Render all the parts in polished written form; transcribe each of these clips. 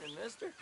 Morning, mister.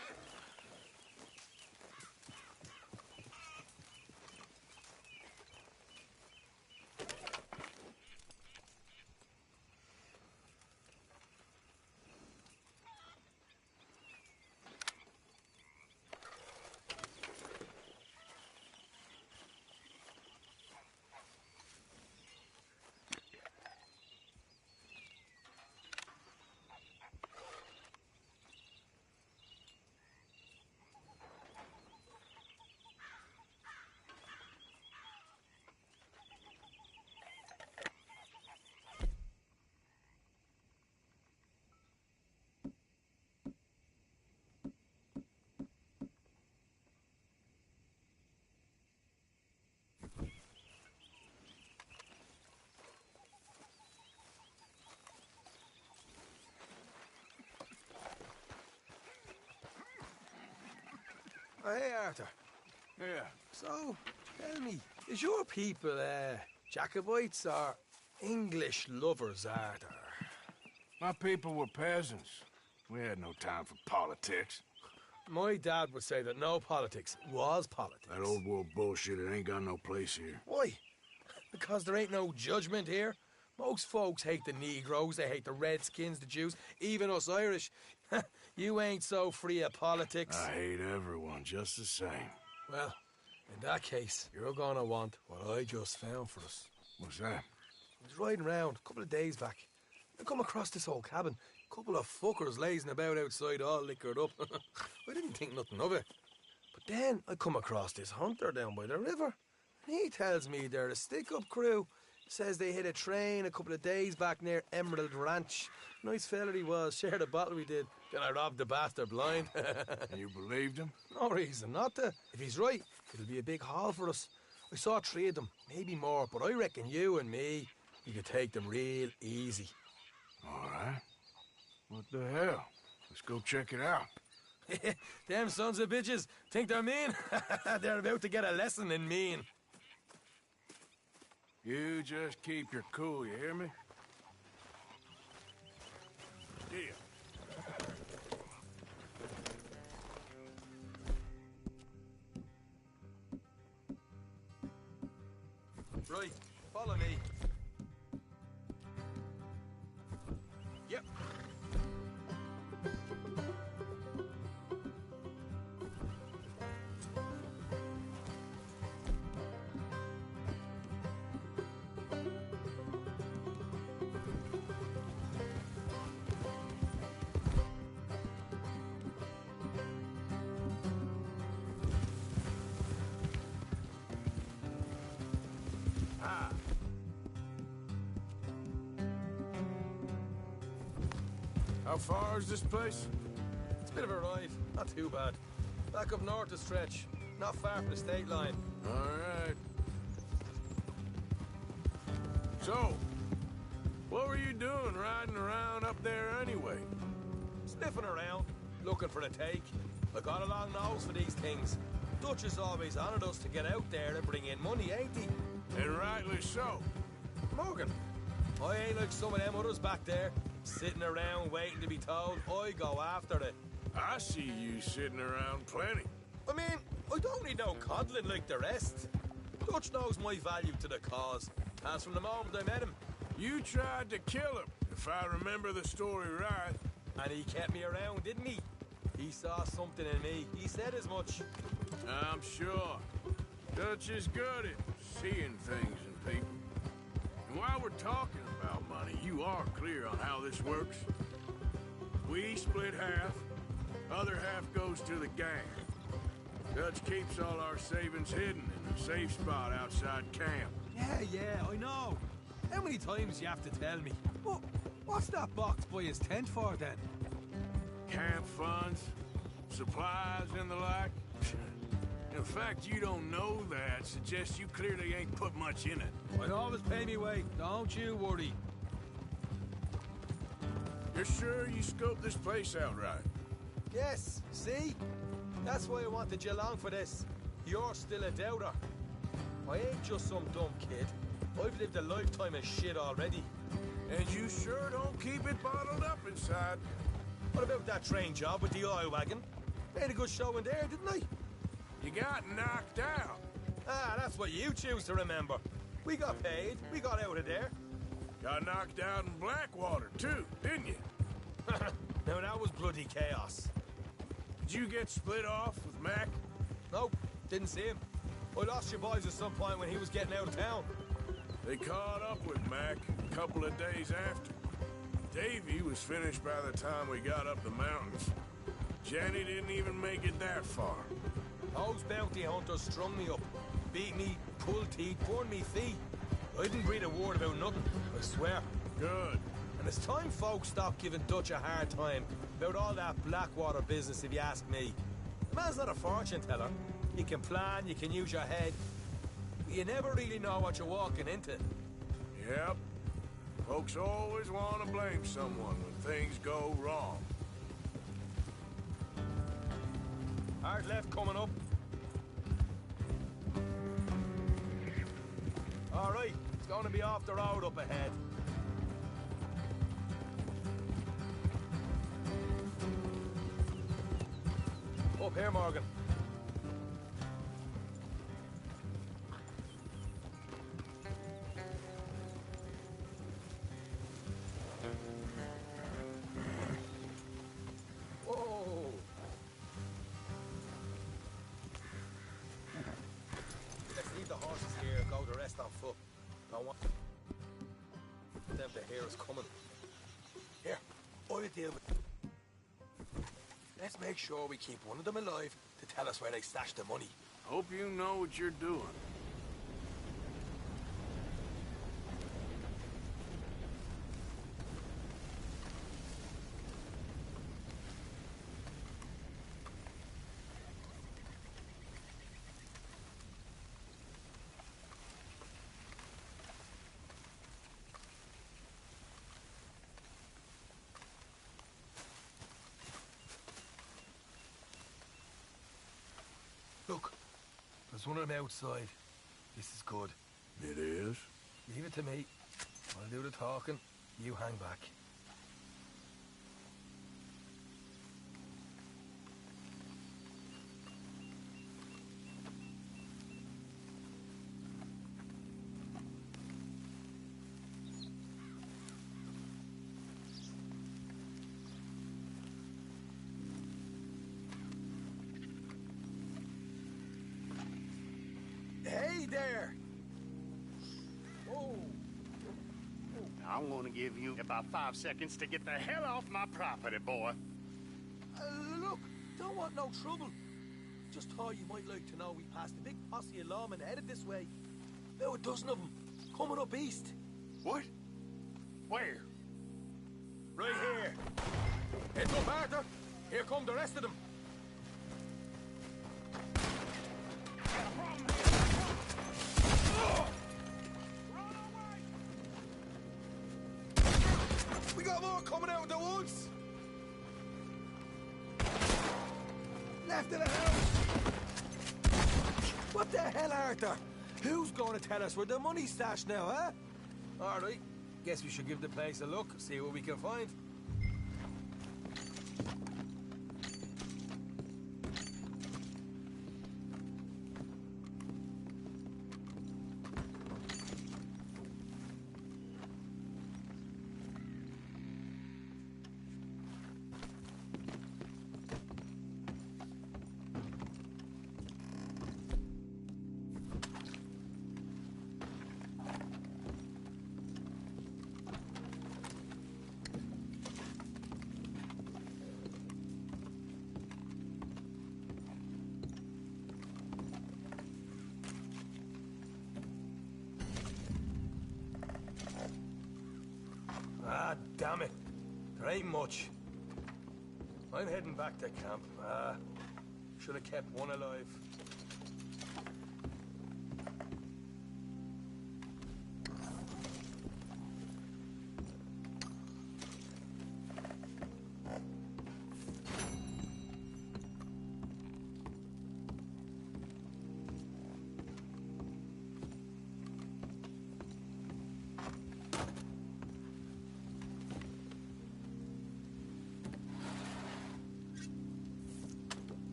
Oh, hey, Arthur. Yeah. So, tell me, is your people, Jacobites or English lovers, Arthur? My people were peasants. We had no time for politics. My dad would say that no politics was politics. That old world bullshit, it ain't got no place here. Why? Because there ain't no judgment here. Most folks hate the Negroes, they hate the Redskins, the Jews, even us Irish. You ain't so free of politics. I hate everyone just the same. Well, in that case, you're gonna want what I just found for us. What's that? I was riding around a couple of days back. I come across this old cabin. A couple of fuckers lazing about outside all liquored up. I didn't think nothing of it. But then I come across this hunter down by the river. And he tells me they're a stick-up crew. Says they hit a train a couple of days back near Emerald Ranch. Nice fella he was, shared a bottle we did. Then I robbed the bastard blind. You believed him? No reason not to. If he's right, it'll be a big haul for us. I saw 3 of them, maybe more, but I reckon you and me, we could take them real easy. All right. What the hell? Let's go check it out. Them sons of bitches think they're mean? They're about to get a lesson in mean. You just keep your cool, you hear me? Yeah. Right, follow me. Yep. How far is this place? It's a bit of a ride, not too bad. Back up north a stretch, not far from the state line. All right. So, what were you doing riding around up there anyway? Sniffing around, looking for a take. I got a long nose for these things. Dutch is always honoured us to get out there and bring in money, ain't he? And rightly so. Morgan, I ain't like some of them others back there, sitting around waiting to be told. I go after it. I see you sitting around plenty. I mean, I don't need no coddling like the rest. Dutch knows my value to the cause, as from the moment I met him. You tried to kill him, if I remember the story right. And he kept me around, didn't he? He saw something in me. He said as much. I'm sure. Dutch is good at seeing things in people. And while we're talking about money, you are clear on how this works. We split half, other half goes to the gang. Dutch keeps all our savings hidden in a safe spot outside camp. Yeah, I know. How many times you have to tell me? What's that box by his tent for, then? Camp funds, supplies, and the like. The fact you don't know that suggests you clearly ain't put much in it. I always pay me way, don't you worry. You're sure you scoped this place out right? Yes, see? That's why I wanted you along for this. You're still a doubter. I ain't just some dumb kid. I've lived a lifetime of shit already. And you sure don't keep it bottled up inside. What about that train job with the oil wagon? Made a good show in there, didn't I? You got knocked out. Ah, that's what you choose to remember. We got paid. We got out of there. Got knocked out in Blackwater, too, didn't you? Now, that was bloody chaos. Did you get split off with Mac? Nope, didn't see him. I lost your boys at some point when he was getting out of town. They caught up with Mac a couple of days after. Davy was finished by the time we got up the mountains. Jenny didn't even make it that far. Those bounty hunters strung me up. Beat me, pulled teeth, burned me feet. I didn't breathe a word about nothing, I swear. Good. And it's time folks stopped giving Dutch a hard time about all that Blackwater business, if you ask me. The man's not a fortune teller. You can plan, you can use your head. But you never really know what you're walking into. Yep. Folks always want to blame someone when things go wrong. Hard left coming up. All right, it's going to be off the road up ahead. Up here, Morgan. Whoa. Let's leave the horses here and go the rest on foot. Don't want them to hear us coming. Here, I'll deal with it. Let's make sure we keep one of them alive to tell us where they stashed the money. Hope you know what you're doing. Look, there's one of them outside. This is good. It is? Leave it to me. I'll do the talking. You hang back. Hey there! Oh. I'm gonna give you about 5 seconds to get the hell off my property, boy. Look, don't want no trouble. Just thought you might like to know we passed a big posse of lawmen headed this way. About a dozen of them, coming up east. What? Where? Right here. Heads up, Arthur. Here come the rest of them. We got more coming out of the woods. Left of the house. What the hell, Arthur? Who's going to tell us where the money's stashed now, huh? All right. Guess we should give the place a look, see what we can find. Ah, damn it. There ain't much. I'm heading back to camp. Should have kept one alive.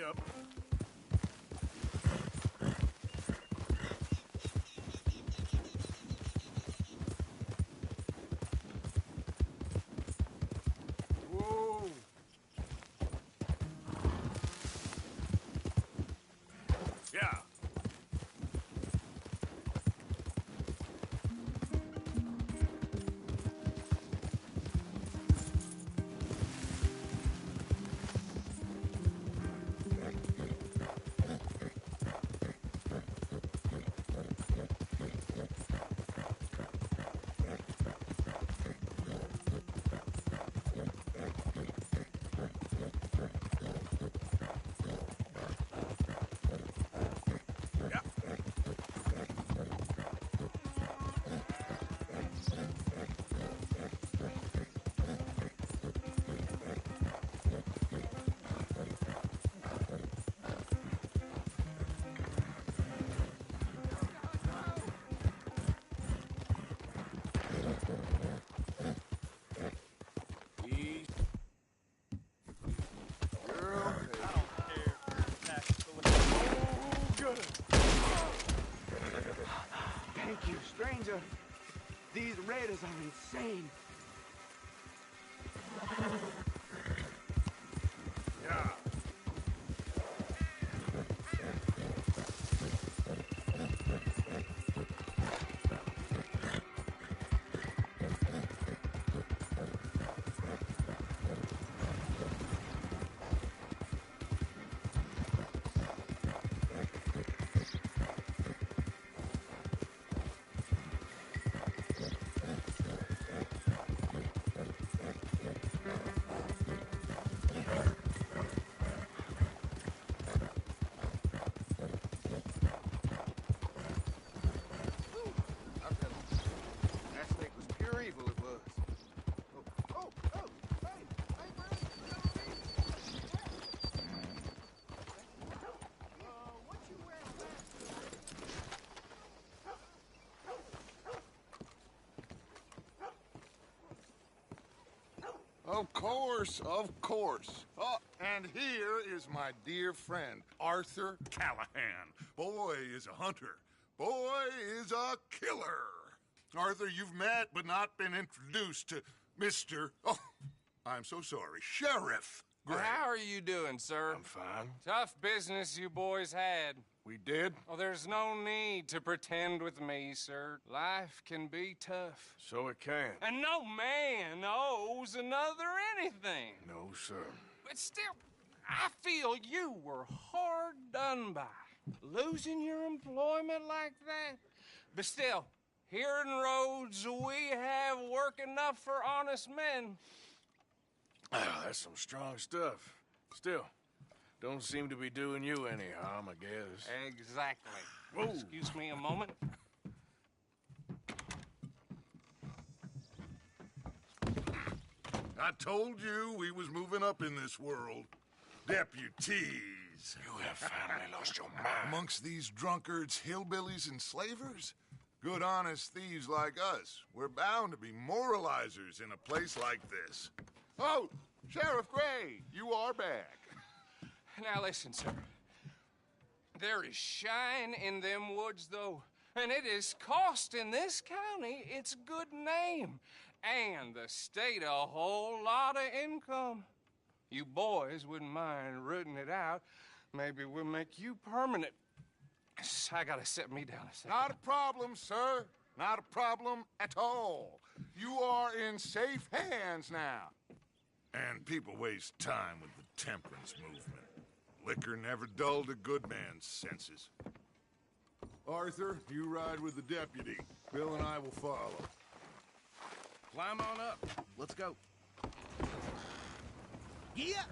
up. Whoa. Yeah. Thank you, stranger. These raiders are insane. Yeah. That snake was pure evil, it was. Hey, bro. What you wearing Of course, of course. Oh, and here is my dear friend, Arthur Callahan. Boy is a hunter. Boy is a killer. Arthur, you've met but not been introduced to Mr. Oh, I'm so sorry, Sheriff Gray. How are you doing, sir? I'm fine. Tough business you boys had. We did? Oh, there's no need to pretend with me, sir. Life can be tough. So it can. And no man owes another anything. No, sir. But still, I feel you were hard done by. Losing your employment like that. But still, here in Rhodes, we have work enough for honest men. Ah, that's some strong stuff. Still, don't seem to be doing you any harm, I guess. Exactly. Whoa. Excuse me a moment. I told you we was moving up in this world. Deputies. You have finally lost your mind. Amongst these drunkards, hillbillies, and slavers? Good, honest thieves like us. We're bound to be moralizers in a place like this. Oh, Sheriff Gray, you are back. Now listen, sir. There is shine in them woods, though, and it is costing this county its good name and the state a whole lot of income. You boys wouldn't mind rooting it out. Maybe we'll make you permanent. I gotta set me down a second. Not a problem, sir. Not a problem at all. You are in safe hands now. And people waste time with the temperance movement. Liquor never dulled a good man's senses. Arthur, you ride with the deputy. Bill and I will follow. Climb on up. Let's go. Yeah.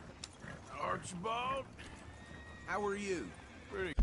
Archibald? How are you? Pretty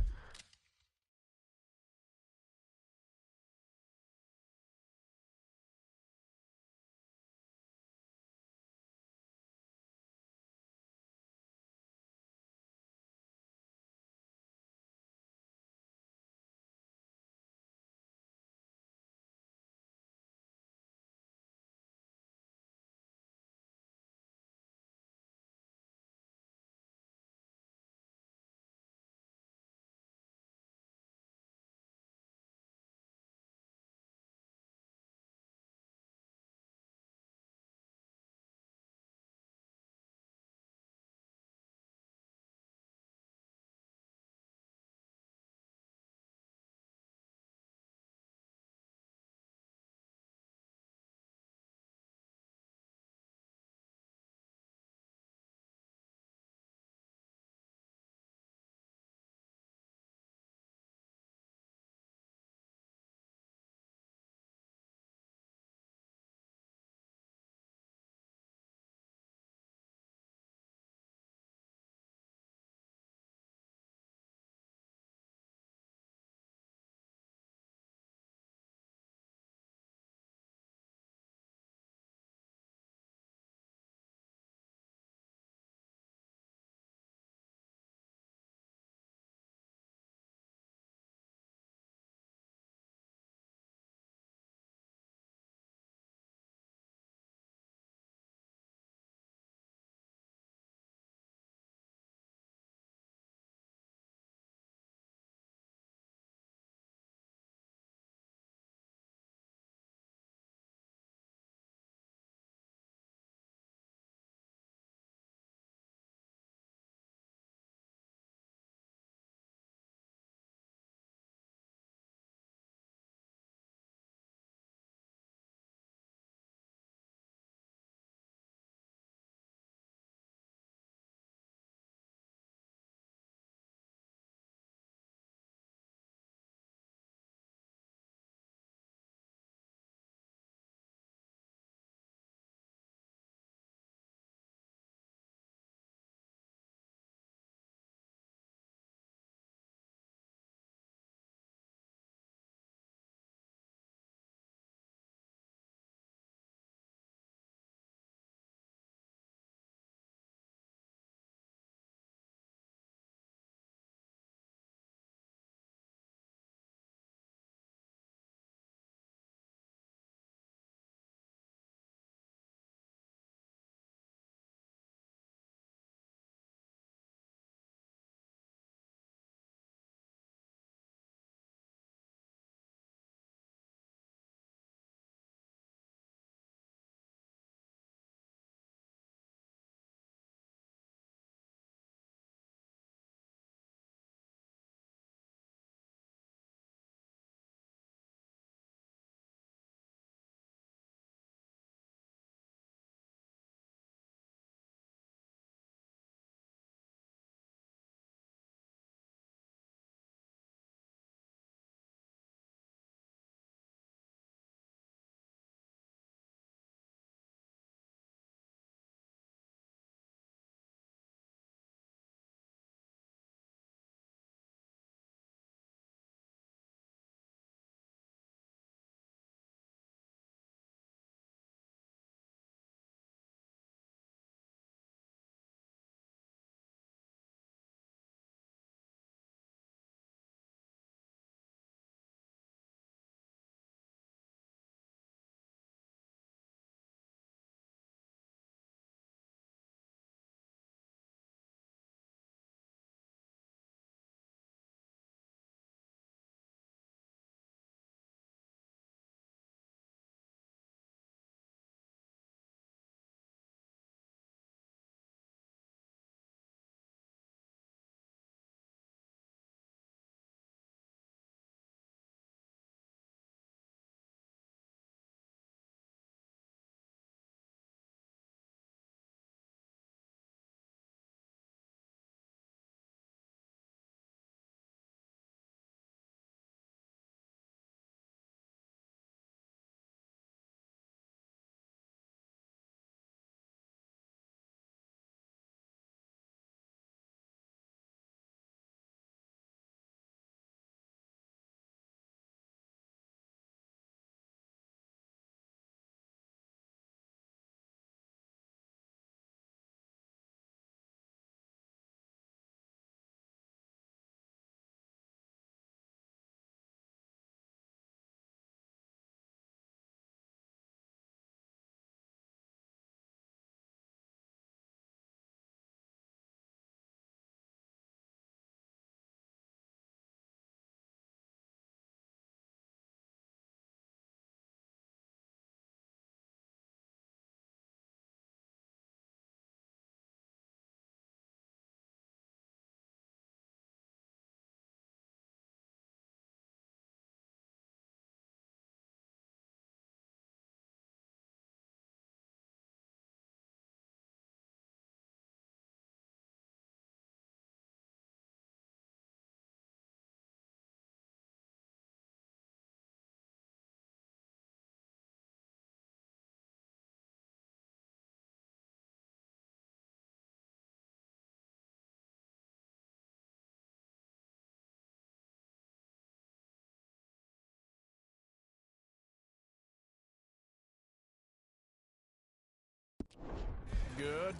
good.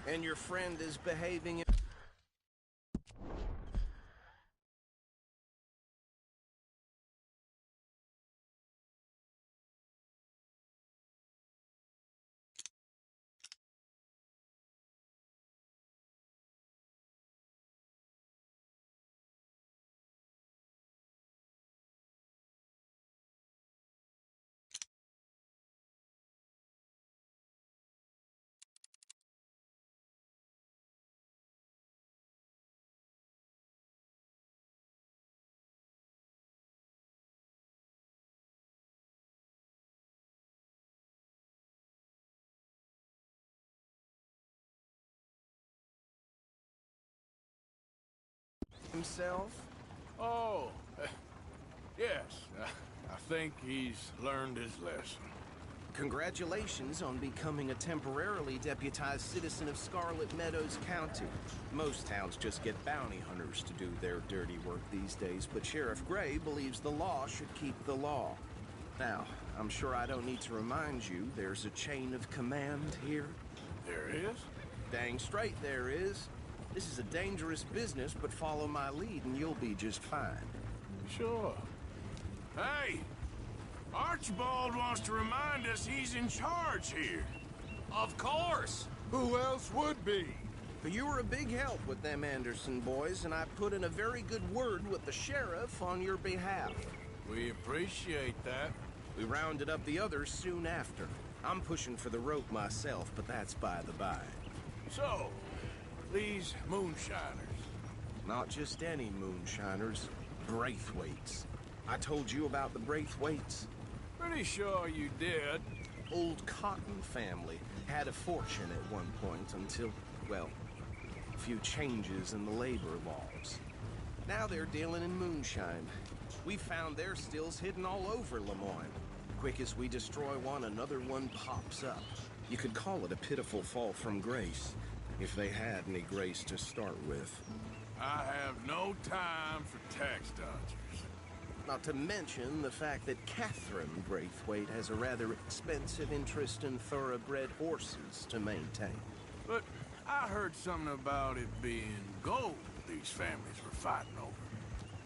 And your friend is behaving... himself? Oh, yes. I think he's learned his lesson. Congratulations on becoming a temporarily deputized citizen of Scarlet Meadows County. Most towns just get bounty hunters to do their dirty work these days, but Sheriff Gray believes the law should keep the law. Now, I'm sure I don't need to remind you there's a chain of command here. There is? Dang straight there is. This is a dangerous business, but follow my lead and you'll be just fine. Sure. Hey! Archibald wants to remind us he's in charge here. Of course! Who else would be? But you were a big help with them Anderson boys, and I put in a very good word with the sheriff on your behalf. We appreciate that. We rounded up the others soon after. I'm pushing for the rope myself, but that's by the by. So, these moonshiners. Not just any moonshiners, Braithwaites. I told you about the Braithwaites. Pretty sure you did. Old Cotton family had a fortune at one point until, well, a few changes in the labor laws. Now they're dealing in moonshine. We found their stills hidden all over Lemoyne. Quick as we destroy one, another one pops up. You could call it a pitiful fall from grace, if they had any grace to start with. I have no time for tax dodgers. Not to mention the fact that Catherine Braithwaite has a rather expensive interest in thoroughbred horses to maintain. But I heard something about it being gold these families were fighting over.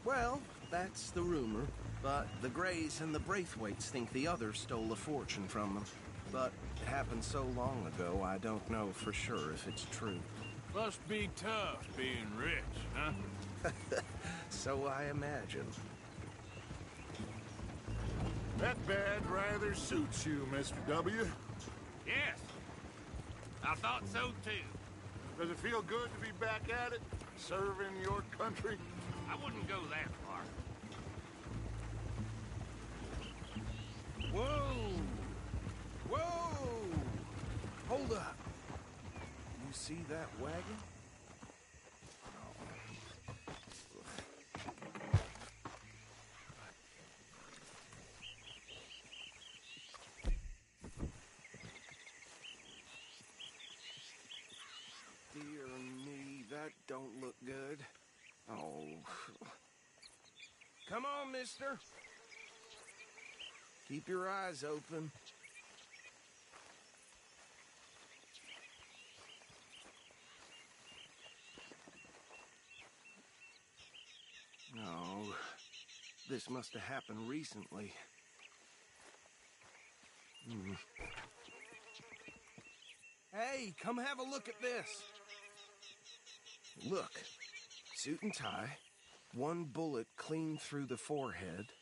Well, that's the rumor. But the Grays and the Braithwaites think the others stole a fortune from them. But it happened so long ago, I don't know for sure if it's true. Must be tough being rich, huh? So I imagine. That bad rather suits you, Mr. W. Yes. I thought so, too. Does it feel good to be back at it, serving your country? I wouldn't go that far. Whoa! Whoa! Hold up. You see that wagon? Dear me, that don't look good. Oh. Come on, mister. Keep your eyes open. No, this must have happened recently. Hey, come have a look at this. Look, suit and tie, one bullet clean through the forehead.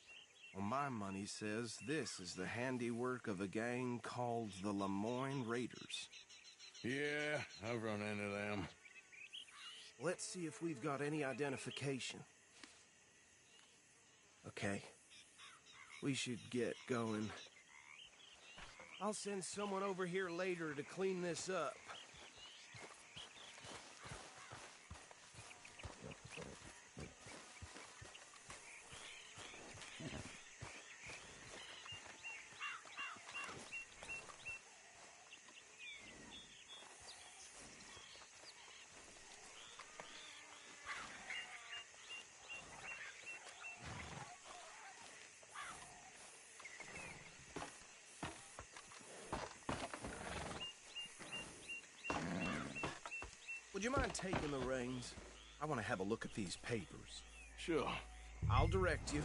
Well, my money says this is the handiwork of a gang called the Lemoyne Raiders. Yeah, I've run into them. Let's see if we've got any identification. Okay. We should get going. I'll send someone over here later to clean this up. Would you mind taking the reins? I want to have a look at these papers. Sure. I'll direct you.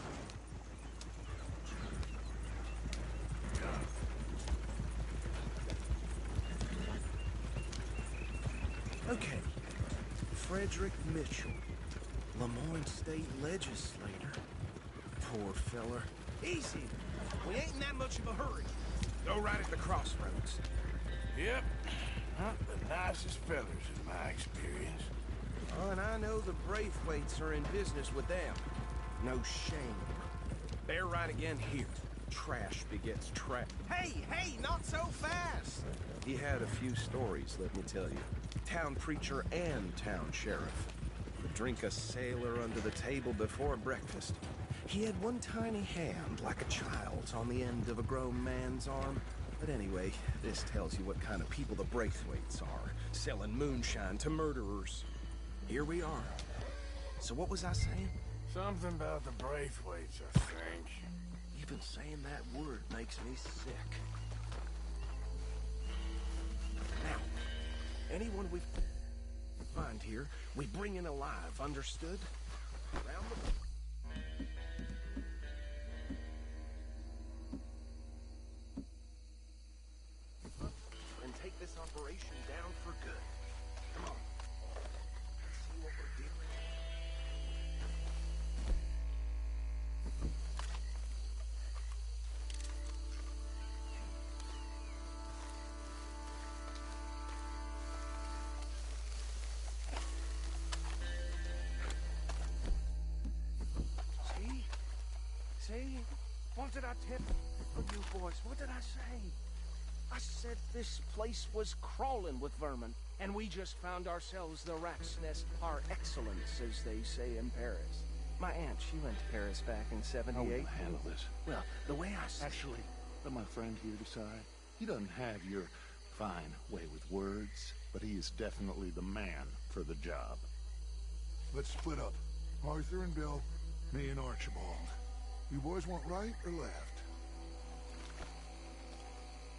Okay. Frederick Mitchell, Lemoyne State Legislator. Poor feller. Easy. We ain't in that much of a hurry. Go right at the crossroads. Yep. Not the nicest fellers in my experience. Oh, and I know the Braithwaites are in business with them. No shame. Bear right again here. Trash begets trash. Hey, not so fast! He had a few stories, let me tell you. Town preacher and town sheriff. Could drink a sailor under the table before breakfast. He had one tiny hand, like a child's, on the end of a grown man's arm. But anyway, this tells you what kind of people the Braithwaites are, selling moonshine to murderers. Here we are. So what was I saying? Something about the Braithwaites, I think. Even saying that word makes me sick. Now, anyone we find here, we bring in alive, understood? Around the... and take this operation down for good. Come on. Let's see what we're dealing with. See? What did I tell you boys? What did I say? I said this place was crawling with vermin, and we just found ourselves the rat's nest par excellence, as they say in Paris. My aunt, she went to Paris back in '78. How will you handle this? Well, the way I... Actually, let my friend here decide. He doesn't have your fine way with words, but he is definitely the man for the job. Let's split up. Arthur and Bill, me and Archibald. You boys want right or left?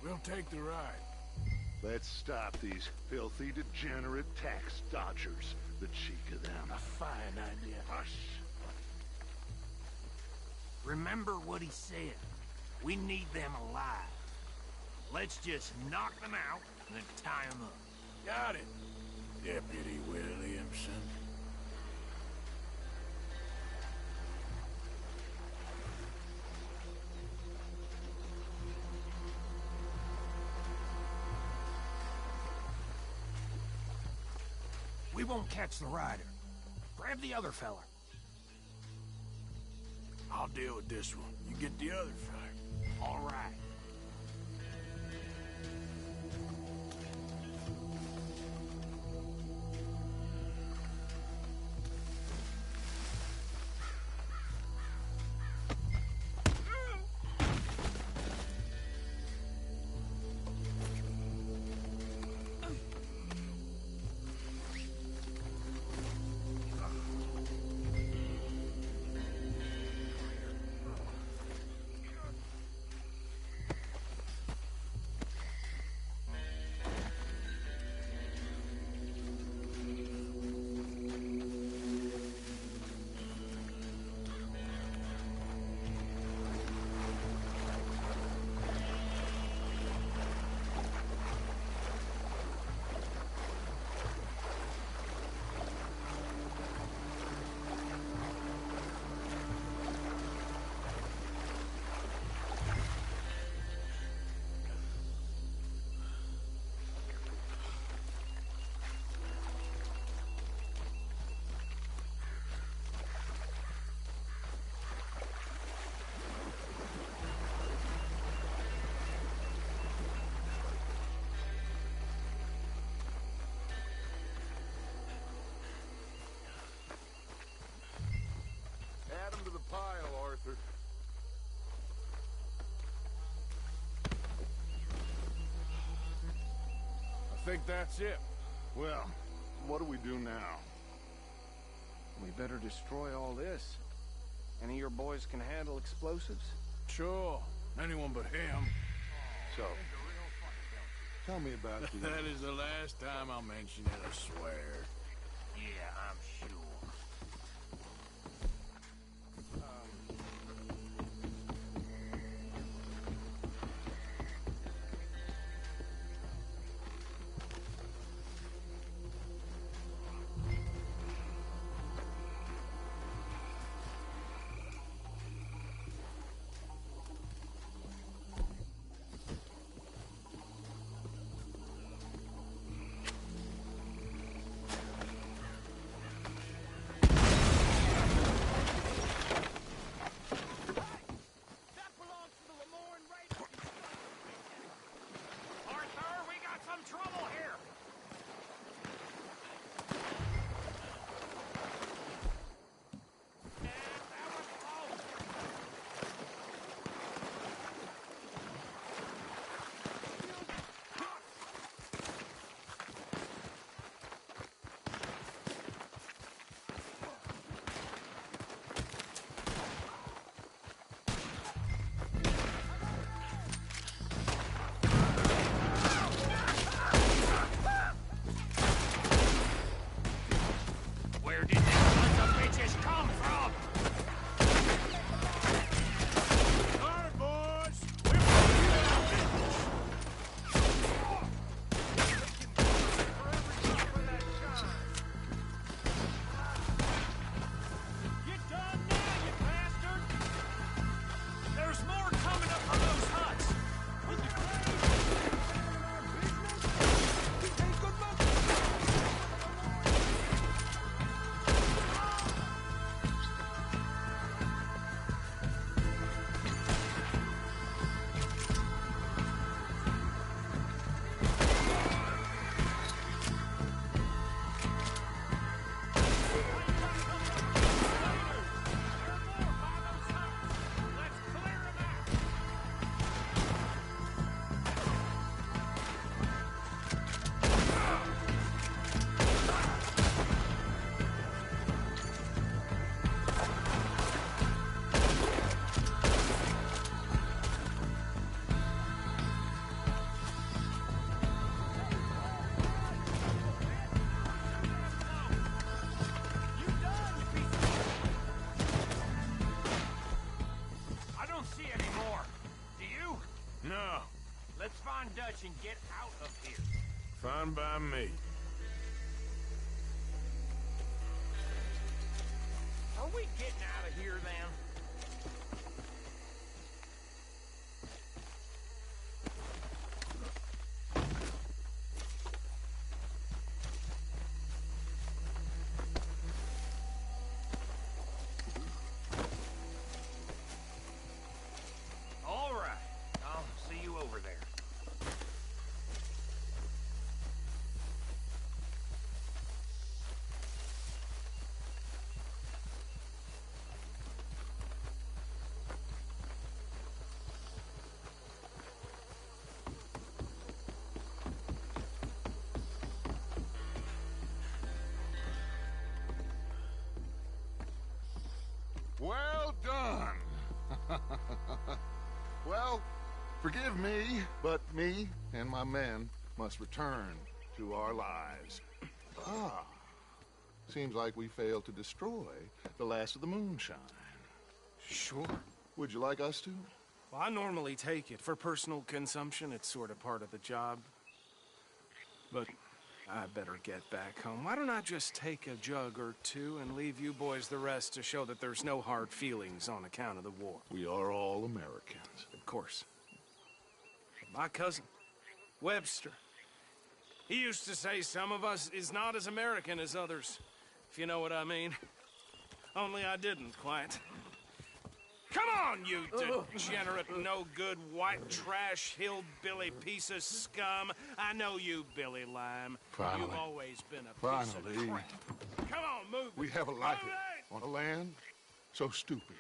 We'll take the ride. Let's stop these filthy, degenerate tax dodgers. The cheek of them. A fine idea. Hush. Remember what he said. We need them alive. Let's just knock them out and then tie them up. Got it, Deputy Williamson. We won't catch the rider. Grab the other fella. I'll deal with this one. You get the other fella. All right. Add them to the pile, Arthur. I think that's it. Well, what do we do now? We better destroy all this. Any of your boys can handle explosives? Sure. Anyone but him. So, Tell me about the... That is the last time I'll mention it, I swear. Yeah, I'm sure. Dutch and get out of here. Fine by me. Are we getting out of here then? All right. I'll see you over there. Well done. Well, forgive me, but me and my men must return to our lives. Ah, seems like we failed to destroy the last of the moonshine. Sure. Would you like us to? Well, I normally take it. For personal consumption, it's sort of part of the job. But I better get back home. Why don't I just take a jug or two and leave you boys the rest to show that there's no hard feelings on account of the war? We are all Americans. Of course. My cousin, Webster, he used to say some of us is not as American as others, if you know what I mean. Only I didn't quite. Come on, you degenerate, no-good, white trash, hillbilly piece of scum. I know you, Billy Lime. Finally. You've always been a piece of crap. Come on, move. We have a life on a land so stupid,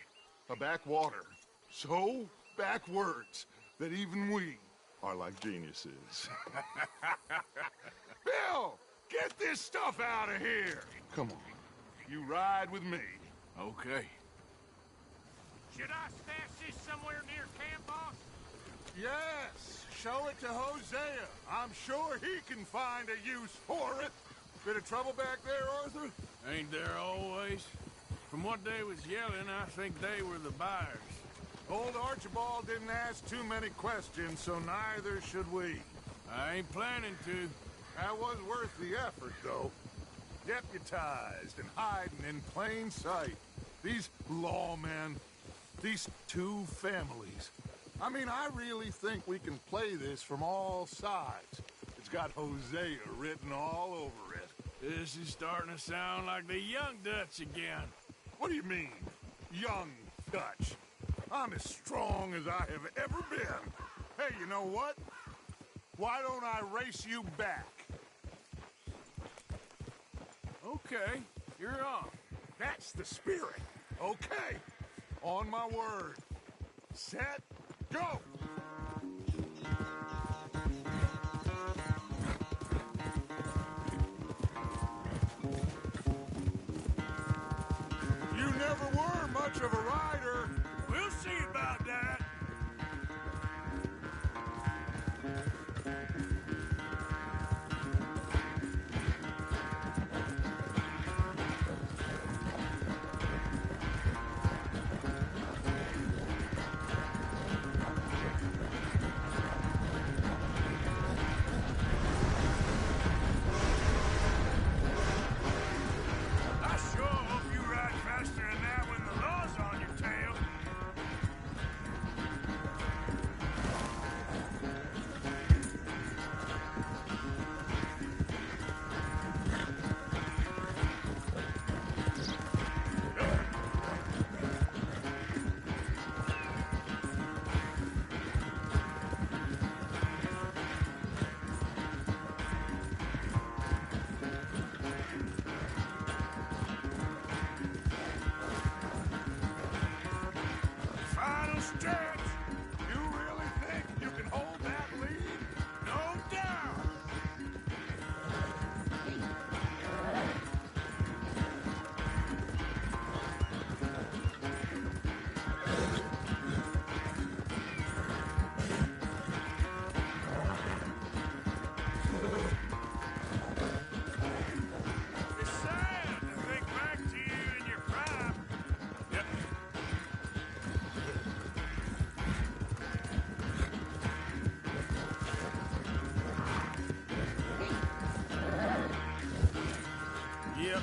a backwater so backwards that even we are like geniuses. Bill, get this stuff out of here. Come on, you ride with me. Okay. Should I stash this somewhere near camp, boss? Yes, show it to Hosea. I'm sure he can find a use for it. Bit of trouble back there, Arthur? Ain't there always? From what they was yelling, I think they were the buyers. Old Archibald didn't ask too many questions, so neither should we. I ain't planning to. That was worth the effort, though. Deputized and hiding in plain sight. These lawmen, these two families. I mean, I really think we can play this from all sides. It's got Hosea written all over it. This is starting to sound like the Young Dutch again. What do you mean, young Dutch? I'm as strong as I have ever been. Hey, you know what? Why don't I race you back? Okay, you're on. That's the spirit. Okay, on my word. Set, go! You never were much of a rider. We'll see about that. I sure hope you ride faster than that when the law's on your tail. Final stretch. You really think you can hold that lead? No doubt. It's sad to think back to you in your prime. Yep. Yep.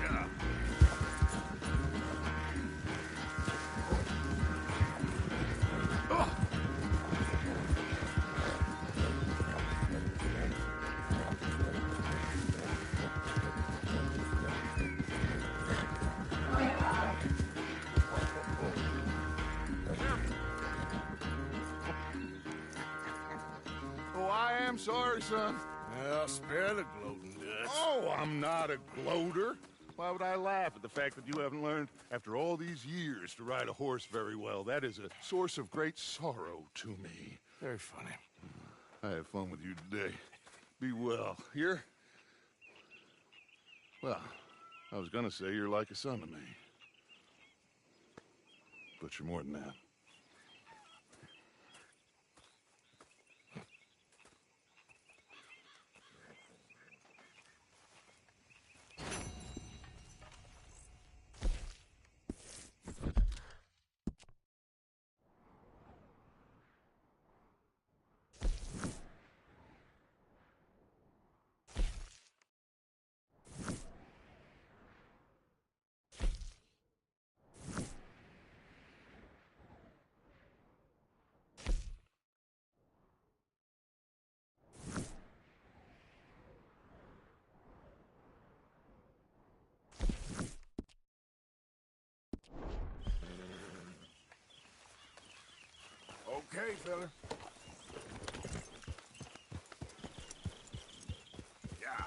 Yeah. Oh, I am sorry, son. Well, spare the gloating, Dutch. Oh, I'm not a gloater. Why would I laugh at the fact that you haven't learned, after all these years, to ride a horse very well? That is a source of great sorrow to me. Very funny. I had fun with you today. Be well. Here? Well, I was gonna say you're like a son to me. But you're more than that. Okay, fella. Yeah.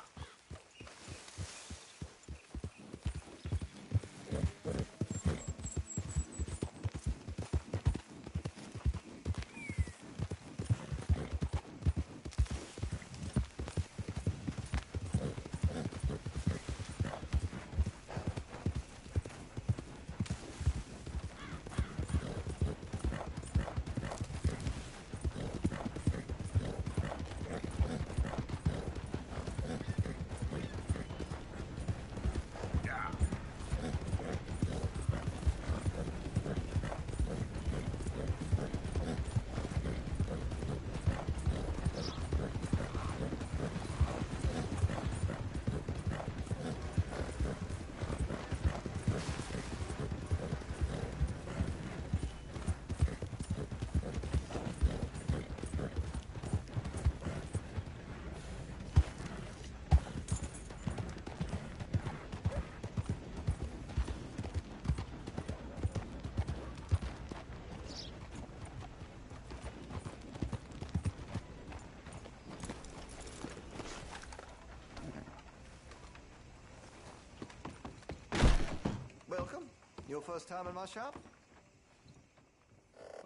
first time in my shop?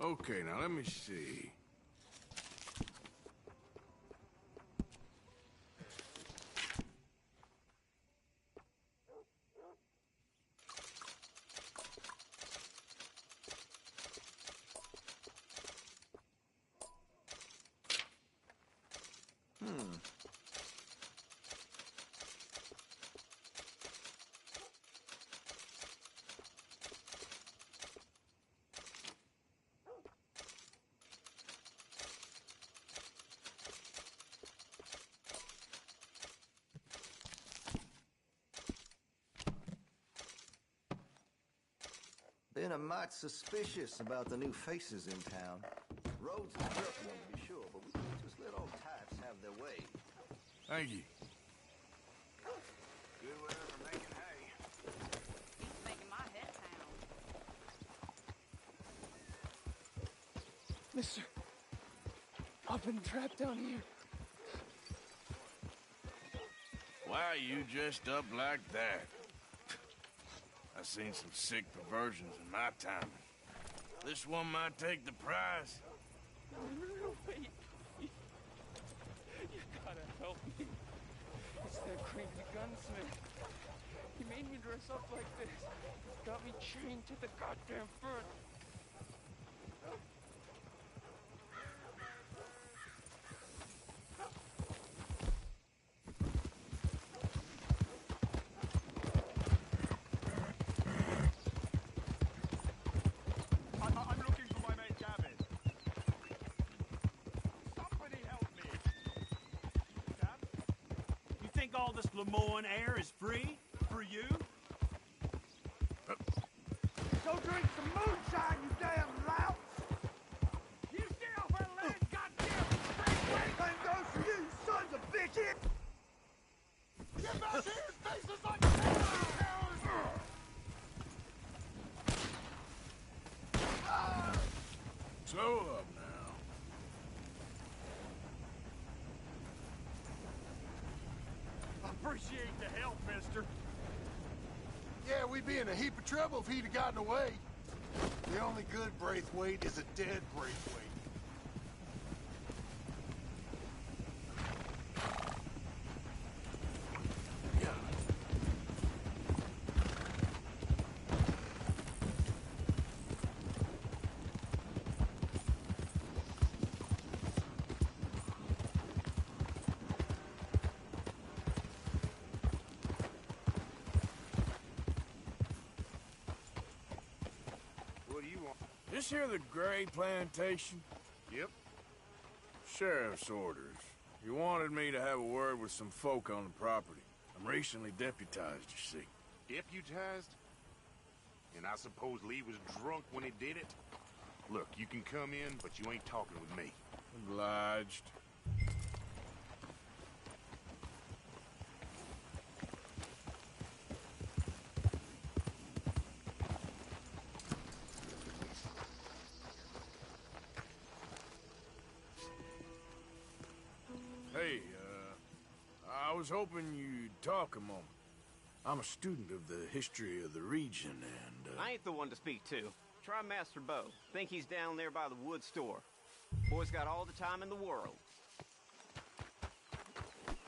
Okay, now let me see. Been a mite suspicious about the new faces in town. Roads is rough one to be sure, but we can't just let old types have their way. Thank you. Good weather for making hay. He's making my head pound. Mister, I've been trapped down here. Why are you dressed up like that? I've seen some sick perversions in my time. This one might take the prize. No, wait. You gotta help me. It's that crazy gunsmith. He made me dress up like this. Got me chained to the goddamn fence. I'm looking for my mate Gavin. Somebody help me. You think all this Lemoyne air is free? For you? Go drink some moonshine, you damn lout! You stay off our land, goddamn Same goes for you, sons of bitches! Get back here and face us like cowards! Slow up now. Appreciate the help, mister. Yeah, we'd be in a heap of trouble if he'd have gotten away. The only good Braithwaite is a dead Braithwaite. What do you want? This here the Gray Plantation? Yep. Sheriff's orders. You wanted me to have a word with some folk on the property. I'm recently deputized, you see. Deputized? And I suppose Lee was drunk when he did it? Look, you can come in, but you ain't talking with me. Obliged. Hey, I was hoping you'd talk a moment. I'm a student of the history of the region, and, I ain't the one to speak to. Try Master Bo. Think he's down there by the wood store. Boy's got all the time in the world.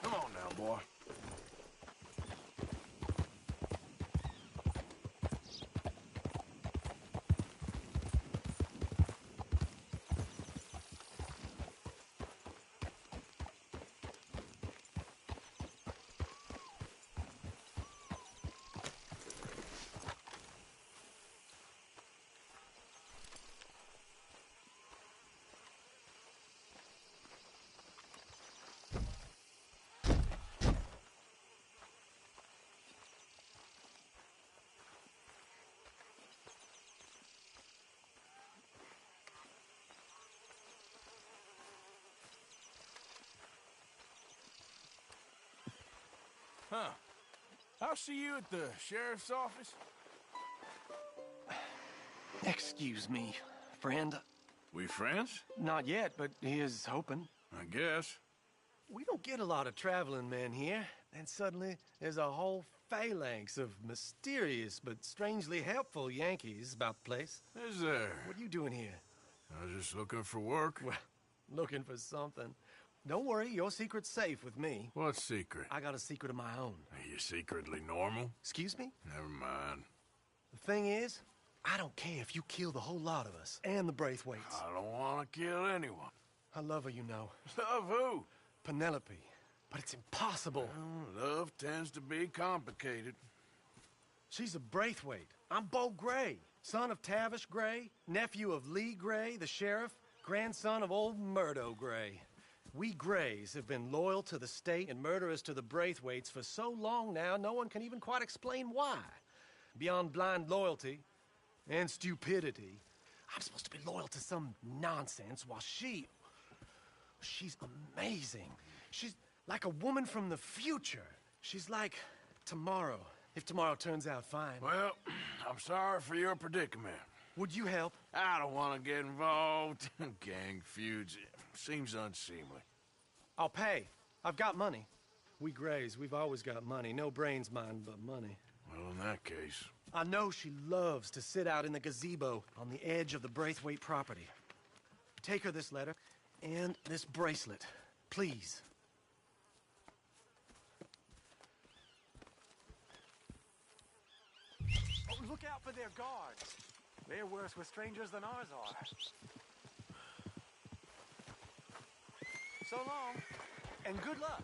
Come on now, boy. Huh. I'll see you at the sheriff's office. Excuse me, friend. We friends? Not yet, but he is hoping. I guess. We don't get a lot of traveling men here. And suddenly, there's a whole phalanx of mysterious but strangely helpful Yankees about the place. Is there? What are you doing here? I was just looking for work. Well, looking for something. Don't worry, your secret's safe with me. What secret? I got a secret of my own. Are you secretly normal? Excuse me? Never mind. The thing is, I don't care if you kill the whole lot of us and the Braithwaites. I don't want to kill anyone. I love her, you know. Love who? Penelope. But it's impossible. Well, love tends to be complicated. She's a Braithwaite. I'm Beau Gray, son of Tavish Gray, nephew of Lee Gray, the sheriff, grandson of old Murdo Gray. We Grays have been loyal to the state and murderous to the Braithwaites for so long now, no one can even quite explain why. Beyond blind loyalty and stupidity, I'm supposed to be loyal to some nonsense while she's amazing. She's like a woman from the future. She's like tomorrow, if tomorrow turns out fine. Well, I'm sorry for your predicament. Would you help? I don't want to get involved. Gang feuds. Seems unseemly. I'll pay. I've got money. We Grays, we've always got money. No brains, mind, but money. Well, in that case... I know she loves to sit out in the gazebo on the edge of the Braithwaite property. Take her this letter and this bracelet, please. Oh, look out for their guards. They're worse with strangers than ours are. So long, and good luck.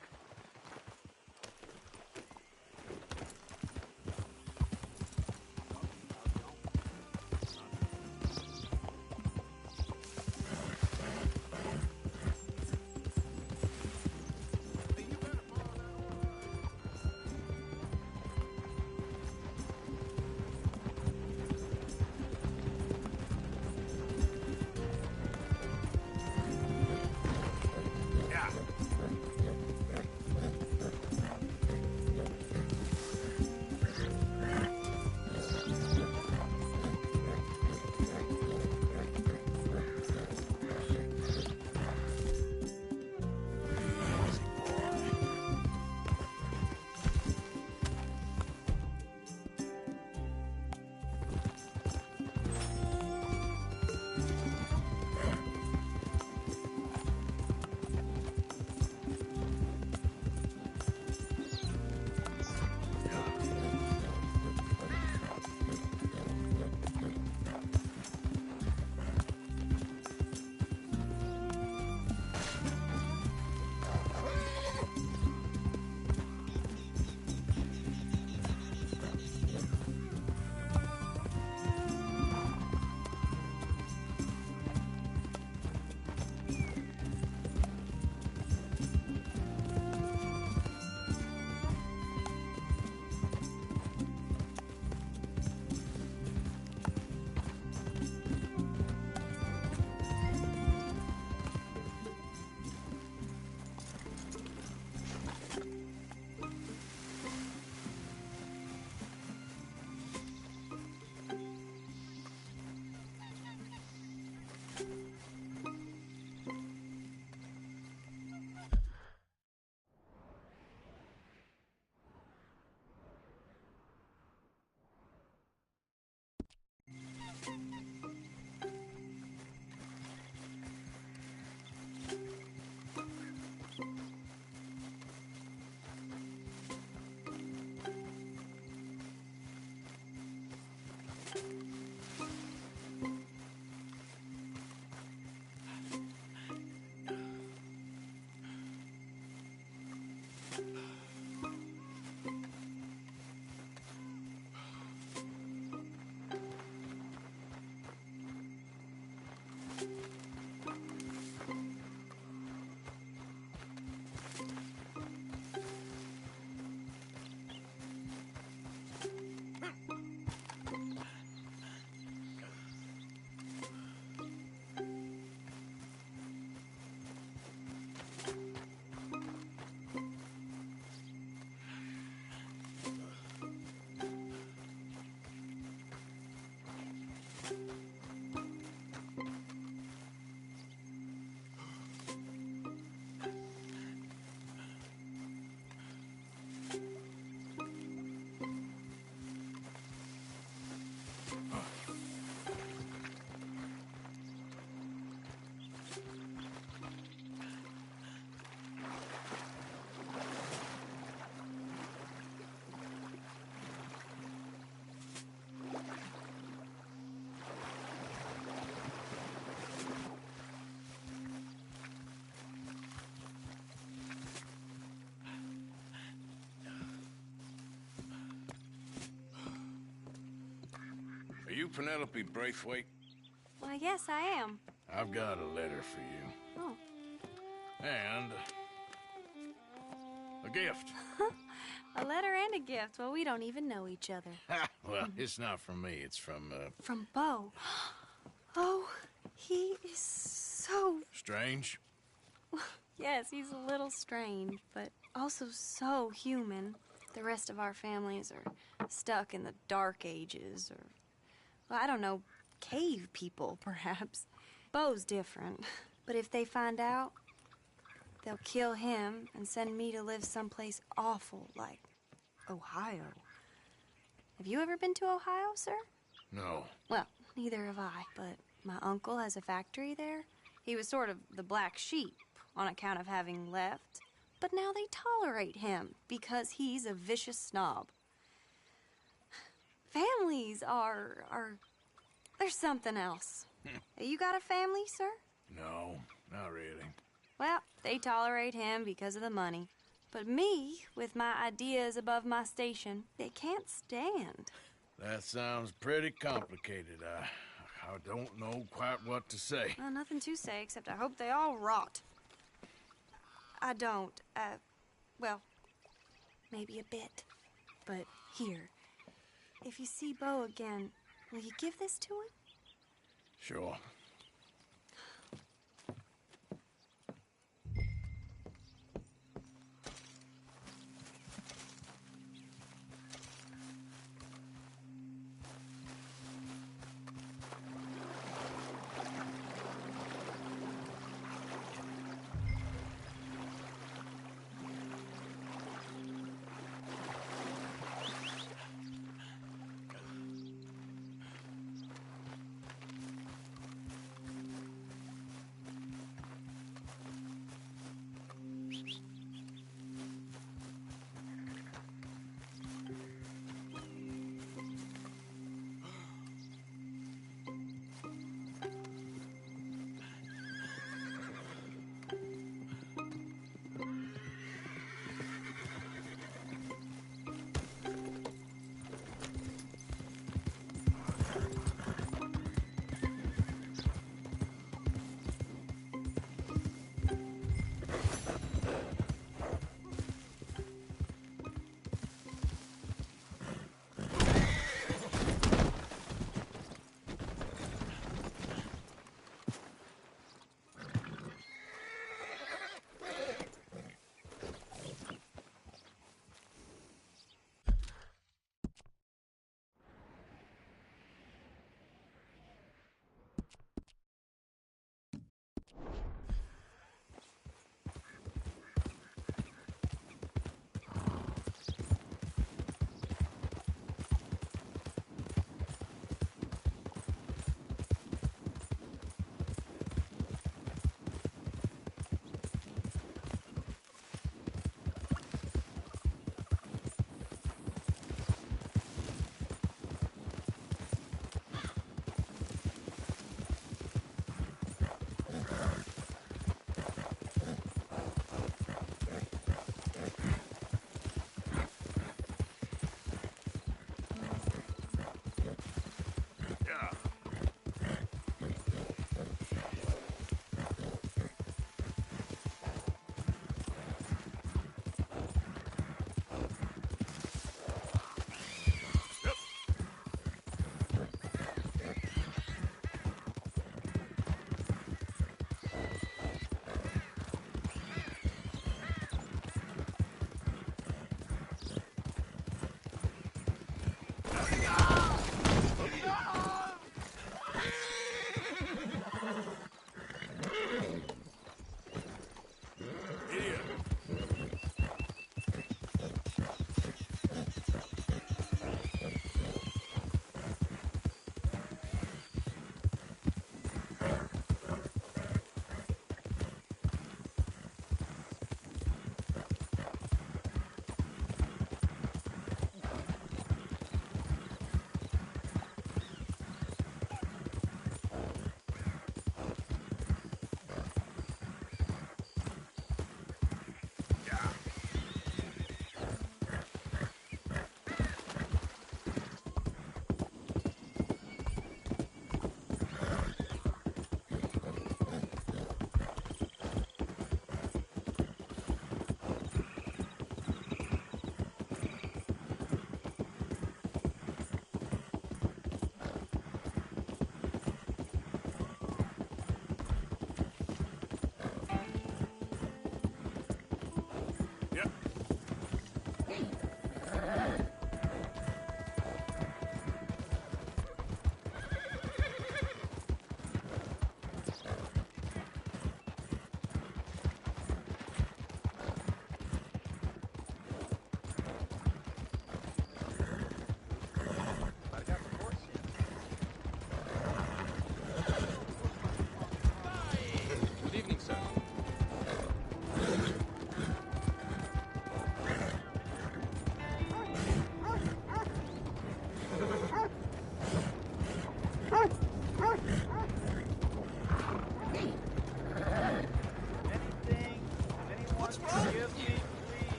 you Penelope Braithwaite? Why, yes, I am. I've got a letter for you. Oh. And a gift. A letter and a gift. Well, we don't even know each other. Well, it's not from me. It's from, From Bo. Oh, he is so... Strange? Yes, he's a little strange, but also so human. The rest of our families are stuck in the dark ages, or, well, I don't know, cave people, perhaps. Bo's different, but if they find out, they'll kill him and send me to live someplace awful like Ohio. Have you ever been to Ohio, sir? No. Well, neither have I, but my uncle has a factory there. He was sort of the black sheep on account of having left, but now they tolerate him because he's a vicious snob. Families there's something else. You got a family, sir? No, not really. Well, they tolerate him because of the money. But me, with my ideas above my station, they can't stand. That sounds pretty complicated. I don't know quite what to say. Well, nothing to say, except I hope they all rot. I don't, well, maybe a bit. But here, if you see Bo again, will you give this to him? Sure.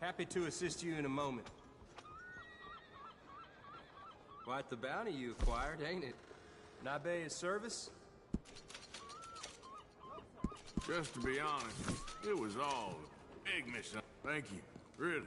Happy to assist you in a moment. Quite the bounty you acquired, ain't it? Nabe is service? Just to be honest, it was all a big misunderstanding. Thank you, really.